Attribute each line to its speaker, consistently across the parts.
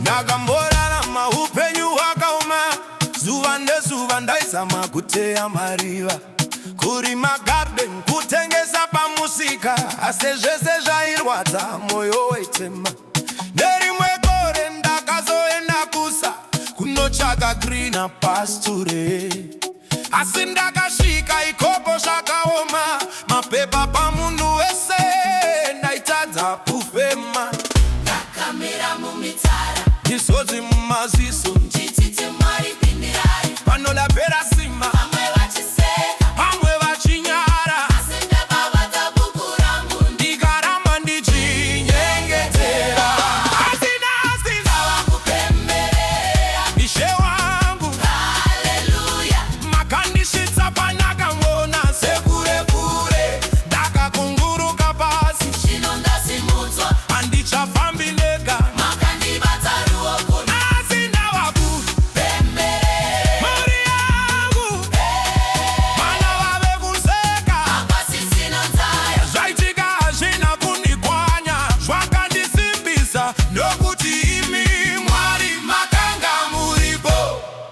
Speaker 1: ndakamborarama upenyu hwakaoma. Zuva nezuva ndaizama kuteya mariva, kurima garden, kutengesa pamusika, asi zvese zvairwadza mwoyo waitema. Nerimwe gore ndakazoenda kusa kunotsvaka greener pasture, asi ndakasvika ikopo zvakaoma, mapepa pamunhu wese ndaitadza kufema.
Speaker 2: Ndakamira mumitsara,
Speaker 1: misodzi mumaziso,
Speaker 2: ndichiti Mwari pindirai.
Speaker 1: panolapera simba,
Speaker 2: Vamwe vachiseka,
Speaker 1: vamwe vachinyara,
Speaker 2: asi ndakabata buku rangu
Speaker 1: ndikaramba ndichinyengetera. Asi
Speaker 2: ndavakupemberera.
Speaker 1: Ishe wangu
Speaker 2: Haleluya,
Speaker 1: makandisvitsa pandakaona sekure kure, ndakakunguruka pasi,
Speaker 2: zvino ndasimudzwa,
Speaker 1: handichafambi ndega,
Speaker 2: makandibata ruoko.
Speaker 1: asi
Speaker 2: Pemberera,
Speaker 1: mhuri yangu, vana vave kuseka,
Speaker 2: pasisina nzara.
Speaker 1: zvaitika hazvina kundikwanya, zvakandisimbisa nokuti imi Mwari makanga muripo.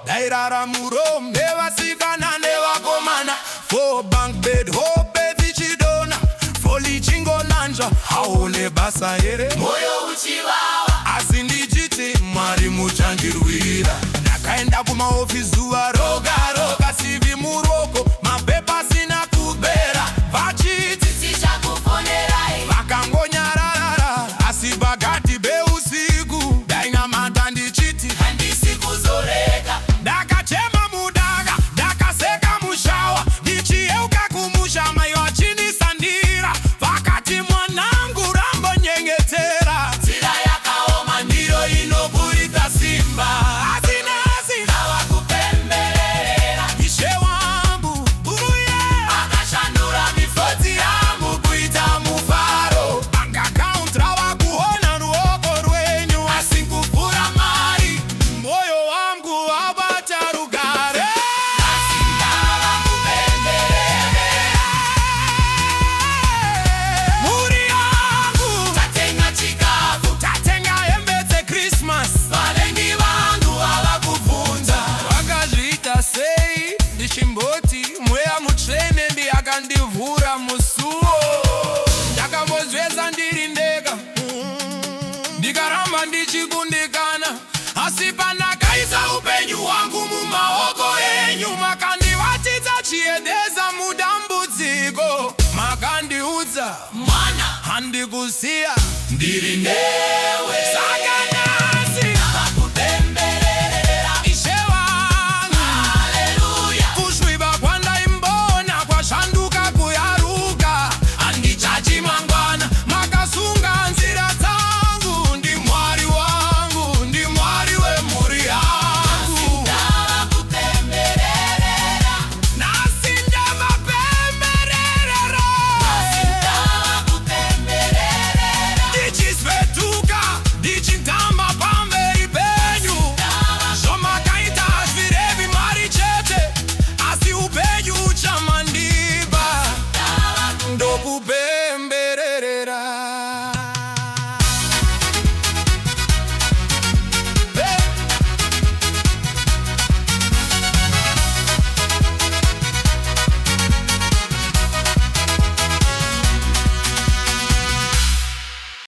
Speaker 1: Ndairara muRome nevasikana nevakomana, 4 bunk bed, hope dzichidona, foli chingonanzva, haone basa here,
Speaker 2: Moyo uchivava,
Speaker 1: asi ndichiti Mwari muchandirwira. Ndakaenda kumaofisi zuva roga roga, CV muruoko, mapepa asina kubera, vachiti
Speaker 2: tichakufonerai.
Speaker 1: vakangonyarara, asi pakati peusiku ndainamata ndichiti
Speaker 2: Handisi kuzoreka,
Speaker 1: ndakachema mudaka, ndakaseka mushawa, ndichiyeuka kumusha, mai vachinisandira, vakati mwanangu rambonyengetera,
Speaker 2: nzira yakaoma
Speaker 1: ndiro inoburitsa simba. Asi
Speaker 2: ndavakupemberera.
Speaker 1: Ishe wangu uruye,
Speaker 2: Akashandura mifodzi yangu
Speaker 1: kuita mufaro, bank account rava kuona ruoko rwenyu, asi kuvhura mari, moyo wangu wabata rugare. Mhuri yangu
Speaker 2: tatenga chikafu,
Speaker 1: tatenga hembe dzeChristmas,
Speaker 2: vavengi vangu havakubvunza.
Speaker 1: vakazviita sei ndichimboti mweya mutsvene ndiyakandivhura musuwo. Ndakambozveza ndiri ndega, ndikaramba ndichikundikana, asi pandakaisa upenyu hwangu mumaoko enyu, makandivatidza chiedeza mudambudziko, makandiudza
Speaker 2: Mwana,
Speaker 1: handikusiya
Speaker 2: ndiri newe.